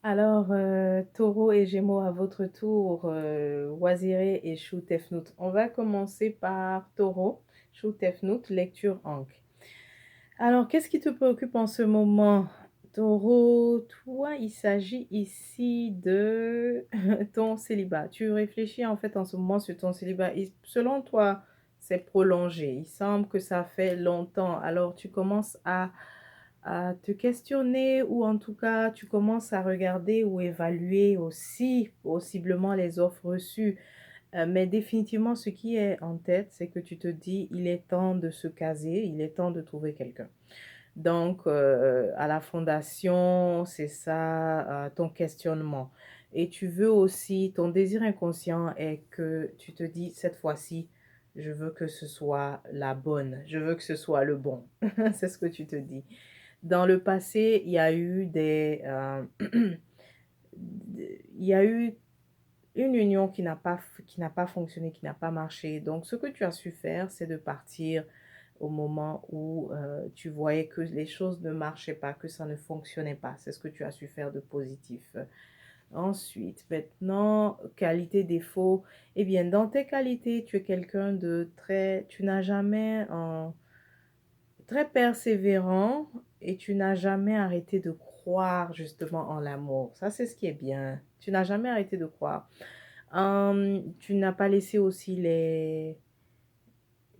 Alors, Taureau et Gémeaux, à votre tour, Waziré et Choutefnout. On va commencer par Taureau, Choutefnout, lecture Ankh. Alors, qu'est-ce qui te préoccupe en ce moment? Taureau, toi, il s'agit ici de ton célibat. Tu réfléchis en fait en ce moment sur ton célibat. Selon toi, c'est prolongé. Il semble que ça fait longtemps. Alors, tu commences à te questionner ou en tout cas, tu commences à regarder ou évaluer aussi possiblement les offres reçues. Mais définitivement, ce qui est en tête, c'est que tu te dis, il est temps de se caser, il est temps de trouver quelqu'un. Donc, à la fondation, c'est ça, ton questionnement. Et tu veux aussi, ton désir inconscient est que tu te dis, cette fois-ci, je veux que ce soit la bonne, je veux que ce soit le bon. C'est ce que tu te dis. Dans le passé, il y a eu il y a eu une union qui n'a pas fonctionné, qui n'a pas marché. Donc, ce que tu as su faire, c'est de partir au moment où tu voyais que les choses ne marchaient pas, que ça ne fonctionnait pas. C'est ce que tu as su faire de positif. Ensuite, maintenant, qualité, défaut. Eh bien, dans tes qualités, tu es quelqu'un de très... Tu n'as jamais... très persévérant et tu n'as jamais arrêté de croire justement en l'amour. Ça, c'est ce qui est bien. Tu n'as jamais arrêté de croire. Tu n'as pas laissé aussi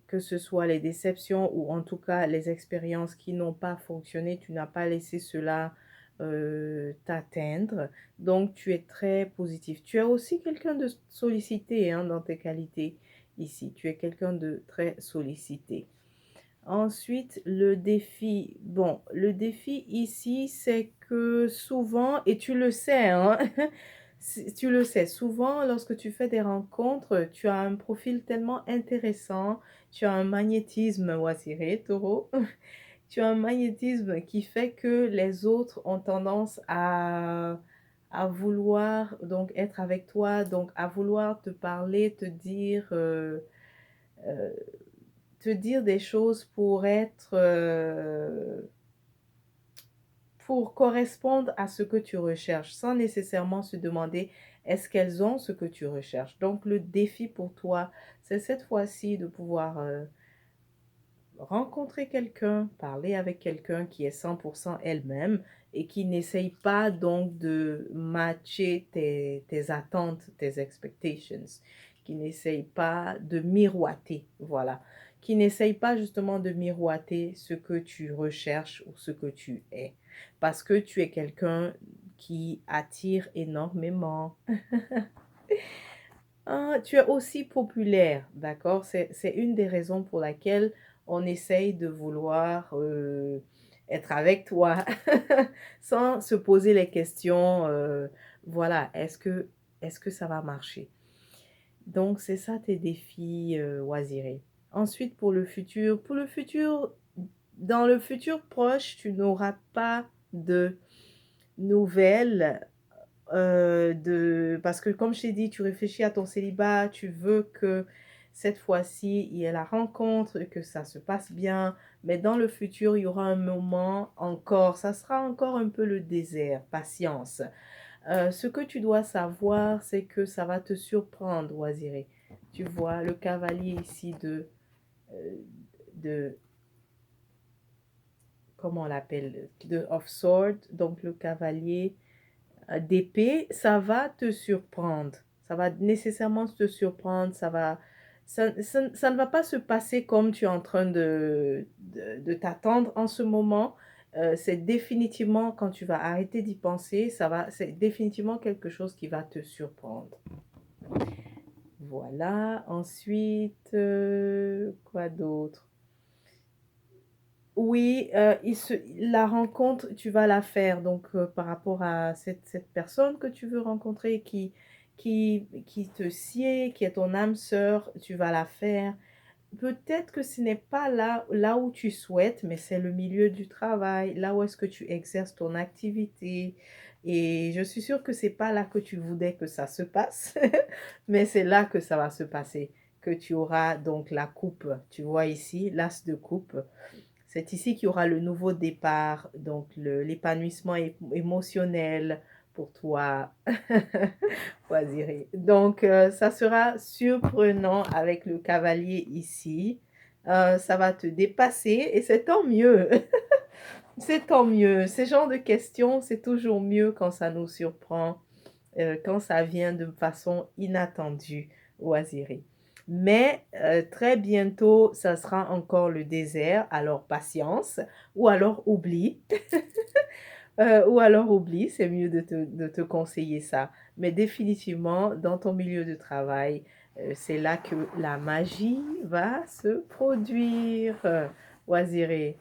que ce soit les déceptions ou en tout cas les expériences qui n'ont pas fonctionné, tu n'as pas laissé cela t'atteindre. Donc, tu es très positif. Tu es aussi quelqu'un de sollicité hein, dans tes qualités ici. Tu es quelqu'un de très sollicité. Ensuite, le défi. Bon, le défi ici, c'est que souvent, et tu le sais, hein, tu le sais, souvent, lorsque tu fais des rencontres, tu as un profil tellement intéressant, tu as un magnétisme, Waziré, taureau, tu as un magnétisme qui fait que les autres ont tendance à vouloir donc être avec toi, donc à vouloir te parler, euh, te dire des choses pour être, pour correspondre à ce que tu recherches, sans nécessairement se demander est-ce qu'elles ont ce que tu recherches. Donc le défi pour toi, c'est cette fois-ci de pouvoir rencontrer quelqu'un, parler avec quelqu'un qui est 100% elle-même et qui n'essaye pas donc de matcher tes attentes, tes expectations, qui n'essaye pas de miroiter, voilà, qui n'essaye pas justement de miroiter ce que tu recherches ou ce que tu es, parce que tu es quelqu'un qui attire énormément. Ah, tu es aussi populaire, d'accord? C'est une des raisons pour laquelle on essaye de vouloir être avec toi sans se poser les questions, voilà, est-ce que ça va marcher? Donc, c'est ça tes défis, Waziré. Ensuite, pour le futur, dans le futur proche, tu n'auras pas de nouvelles parce que comme je t'ai dit, tu réfléchis à ton célibat, tu veux que cette fois-ci, il y ait la rencontre, que ça se passe bien, mais dans le futur, il y aura un moment encore, ça sera encore un peu le désert, patience. Ce que tu dois savoir, c'est que ça va te surprendre, Waziré. Tu vois, le cavalier ici euh, de comment on l'appelle, de of sword, donc le cavalier d'épée, ça va te surprendre. Ça va nécessairement te surprendre. Ça ne va pas se passer comme tu es en train de t'attendre en ce moment. C'est définitivement, quand tu vas arrêter d'y penser, c'est définitivement quelque chose qui va te surprendre. Voilà. Ensuite, quoi d'autre? Oui, la rencontre, tu vas la faire. Donc, par rapport à cette personne que tu veux rencontrer qui te sied, qui est ton âme sœur, tu vas la faire. Peut-être que ce n'est pas là où tu souhaites, mais c'est le milieu du travail, là où est-ce que tu exerces ton activité. Et je suis sûre que c'est pas là que tu voudrais que ça se passe, mais c'est là que ça va se passer, que tu auras donc la coupe. Tu vois ici, l'as de coupe. C'est ici qu'il y aura le nouveau départ, donc l'épanouissement émotionnel, pour toi, Waziri. Donc, ça sera surprenant avec le cavalier ici. Ça va te dépasser et c'est tant mieux. C'est tant mieux. Ces genres de questions, c'est toujours mieux quand ça nous surprend, quand ça vient de façon inattendue, Waziri. Mais très bientôt, ça sera encore le désert, alors patience, ou alors oublie. Ou alors oublie, c'est mieux de te conseiller ça. Mais définitivement, dans ton milieu de travail, c'est là que la magie va se produire, Waziré.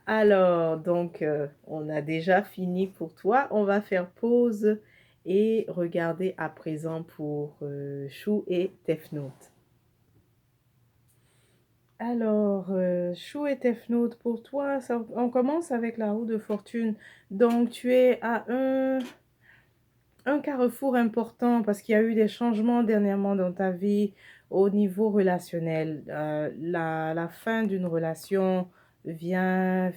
Alors, donc, on a déjà fini pour toi. On va faire pause et regarder à présent pour Chou et Tefnout. Alors, Chou et Tefnout, pour toi, on commence avec la roue de fortune. Donc, tu es à un carrefour important parce qu'il y a eu des changements dernièrement dans ta vie au niveau relationnel. La fin d'une relation vient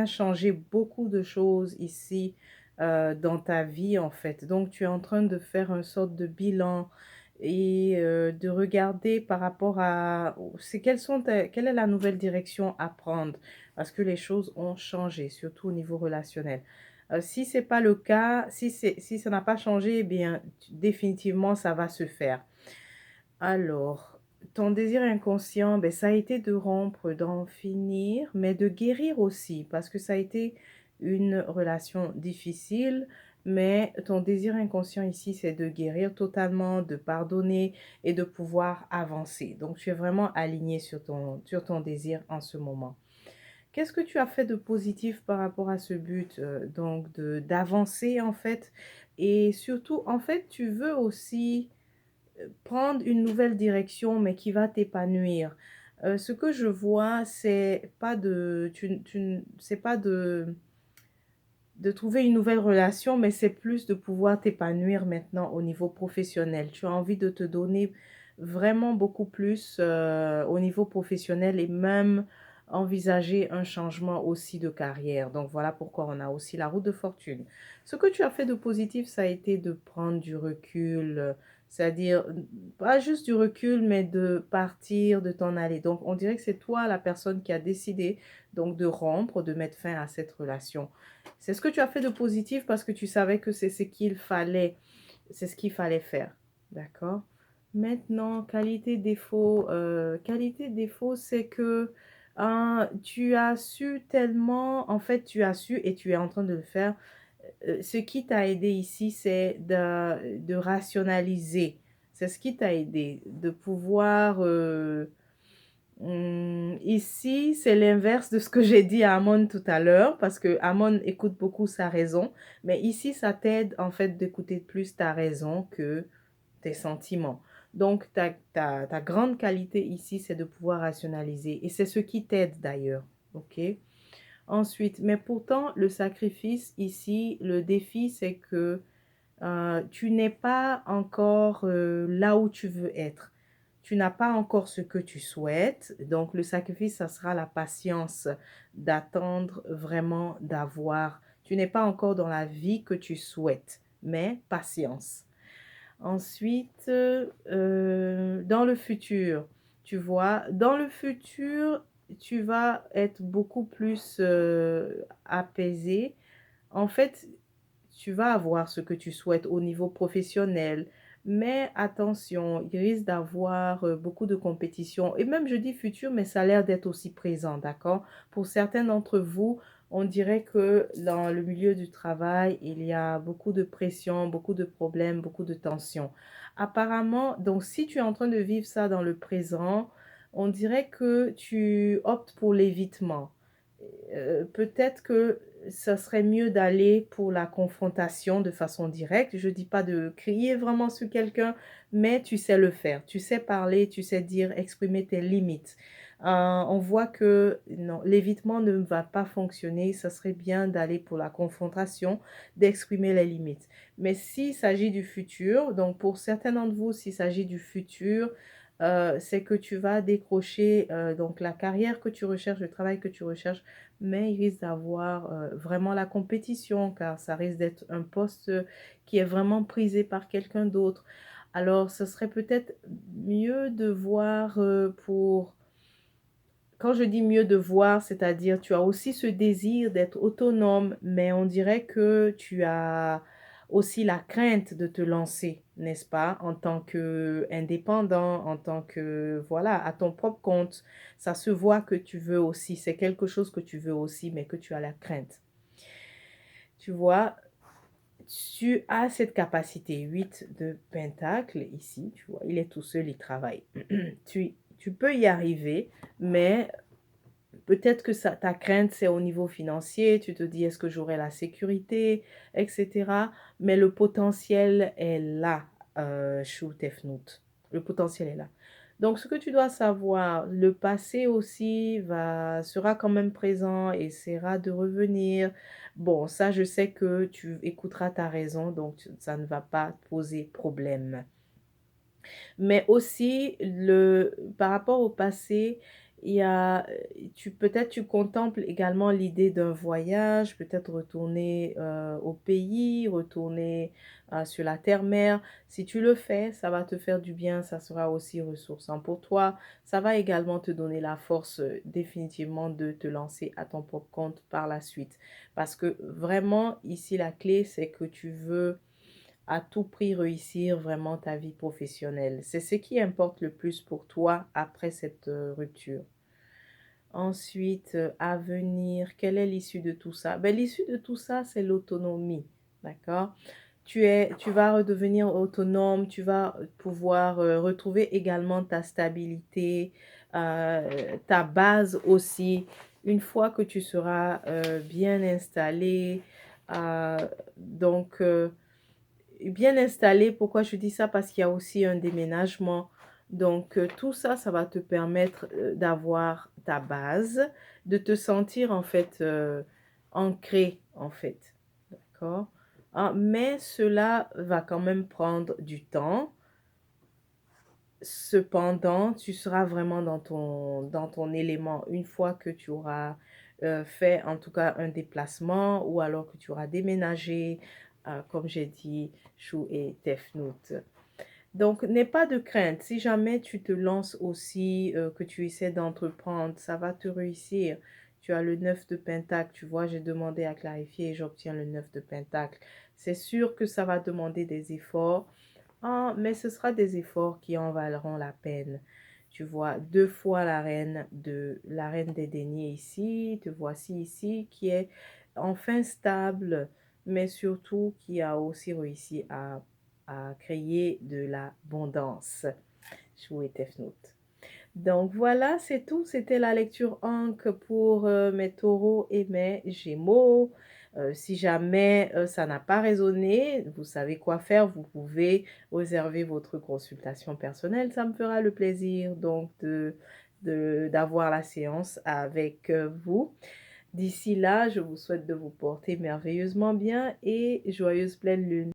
changer beaucoup de choses ici dans ta vie en fait. Donc tu es en train de faire une sorte de bilan et de regarder par rapport à quelle est la nouvelle direction à prendre parce que les choses ont changé, surtout au niveau relationnel. Si c'est pas le cas, si ça n'a pas changé, eh bien, définitivement, ça va se faire. Alors, ton désir inconscient, ben, ça a été de rompre, d'en finir, mais de guérir aussi, parce que ça a été une relation difficile, mais ton désir inconscient ici, c'est de guérir totalement, de pardonner et de pouvoir avancer. Donc, tu es vraiment aligné sur ton désir en ce moment. Qu'est-ce que tu as fait de positif par rapport à ce but, donc d'avancer en fait, et surtout en fait tu veux aussi prendre une nouvelle direction mais qui va t'épanouir. Ce que je vois, c'est pas de trouver une nouvelle relation, mais c'est plus de pouvoir t'épanouir maintenant au niveau professionnel. Tu as envie de te donner vraiment beaucoup plus au niveau professionnel et même envisager un changement aussi de carrière. Donc voilà pourquoi on a aussi la route de fortune. Ce que tu as fait de positif, ça a été de prendre du recul, c'est-à-dire pas juste du recul, mais de partir, de t'en aller. Donc on dirait que c'est toi la personne qui a décidé donc de rompre, de mettre fin à cette relation. C'est ce que tu as fait de positif parce que tu savais que c'est ce qu'il fallait faire. D'accord? Maintenant, qualité défaut, c'est que tu as su tellement, en fait, tu as su et tu es en train de le faire. Ce qui t'a aidé ici, c'est de rationaliser. C'est ce qui t'a aidé, de pouvoir ici, c'est l'inverse de ce que j'ai dit à Amon tout à l'heure, parce que Amon écoute beaucoup sa raison, mais ici, ça t'aide en fait d'écouter plus ta raison que tes sentiments. Donc, ta grande qualité ici, c'est de pouvoir rationaliser, et c'est ce qui t'aide d'ailleurs, ok? Ensuite, mais pourtant, le sacrifice ici, le défi, c'est que tu n'es pas encore là où tu veux être. Tu n'as pas encore ce que tu souhaites. Donc, le sacrifice, ça sera la patience d'attendre vraiment d'avoir. Tu n'es pas encore dans la vie que tu souhaites, mais patience. Ensuite, dans le futur, tu vois, dans le futur, tu vas être beaucoup plus apaisé. En fait, tu vas avoir ce que tu souhaites au niveau professionnel. Mais attention, il risque d'avoir beaucoup de compétition. Et même je dis futur, mais ça a l'air d'être aussi présent, d'accord? Pour certains d'entre vous, on dirait que dans le milieu du travail, il y a beaucoup de pression, beaucoup de problèmes, beaucoup de tensions. Apparemment, donc si tu es en train de vivre ça dans le présent, on dirait que tu optes pour l'évitement. Peut-être que ça serait mieux d'aller pour la confrontation de façon directe. Je ne dis pas de crier vraiment sur quelqu'un, mais tu sais le faire. Tu sais parler, tu sais dire, exprimer tes limites. On voit que non, l'évitement ne va pas fonctionner. Ça serait bien d'aller pour la confrontation, d'exprimer les limites. Mais s'il s'agit du futur, donc pour certains d'entre vous, s'il s'agit du futur, c'est que tu vas décrocher donc la carrière que tu recherches, le travail que tu recherches, mais il risque d'avoir vraiment la compétition car ça risque d'être un poste qui est vraiment prisé par quelqu'un d'autre. Alors, ce serait peut-être mieux de voir pour... Quand je dis mieux de voir, c'est-à-dire tu as aussi ce désir d'être autonome, mais on dirait que tu as aussi la crainte de te lancer, n'est-ce pas? En tant qu'indépendant, en tant que, voilà, à ton propre compte. Ça se voit que tu veux aussi, c'est quelque chose que tu veux aussi, mais que tu as la crainte. Tu vois, tu as cette capacité, 8 de pentacle ici, tu vois, il est tout seul, il travaille. Tu peux y arriver, mais peut-être que ça, ta crainte, c'est au niveau financier. Tu te dis, est-ce que j'aurai la sécurité, etc. Mais le potentiel est là, Shu Tefnut. Le potentiel est là. Donc, ce que tu dois savoir, le passé aussi sera quand même présent, essaiera de revenir. Bon, ça, je sais que tu écouteras ta raison, donc ça ne va pas poser problème. Mais aussi, par rapport au passé, il y a, peut-être tu contemples également l'idée d'un voyage, peut-être retourner au pays, retourner sur la terre-mère. Si tu le fais, ça va te faire du bien, ça sera aussi ressourçant pour toi. Ça va également te donner la force définitivement de te lancer à ton propre compte par la suite. Parce que vraiment, ici, la clé, c'est que tu veux à tout prix réussir vraiment ta vie professionnelle. C'est ce qui importe le plus pour toi après cette rupture. Ensuite, à venir, quelle est l'issue de tout ça? Ben, l'issue de tout ça, c'est l'autonomie. D'accord? Tu vas redevenir autonome, tu vas pouvoir retrouver également ta stabilité, ta base aussi. Une fois que tu seras bien installé, euh, donc bien installé. Pourquoi je dis ça? Parce qu'il y a aussi un déménagement. Donc, tout ça, ça va te permettre d'avoir ta base, de te sentir en fait ancré, en fait. D'accord? Ah, mais cela va quand même prendre du temps. Cependant, tu seras vraiment dans ton élément une fois que tu auras fait en tout cas un déplacement ou alors que tu auras déménagé, comme j'ai dit, Chou et Tefnout. Donc, n'aie pas de crainte. Si jamais tu te lances aussi, que tu essaies d'entreprendre, ça va te réussir. Tu as le 9 de Pentacle, tu vois, j'ai demandé à clarifier et j'obtiens le 9 de Pentacle. C'est sûr que ça va demander des efforts. Ah, mais ce sera des efforts qui en valeront la peine. Tu vois, deux fois la reine des deniers ici, te voici ici, qui est enfin stable, mais surtout qui a aussi réussi à créer de l'abondance. Chouette Tefnout. Donc voilà, c'est tout. C'était la lecture Ankh pour mes taureaux et mes gémeaux. Si jamais ça n'a pas résonné, vous savez quoi faire. Vous pouvez réserver votre consultation personnelle. Ça me fera le plaisir donc d'avoir la séance avec vous. D'ici là, je vous souhaite de vous porter merveilleusement bien et joyeuse pleine lune.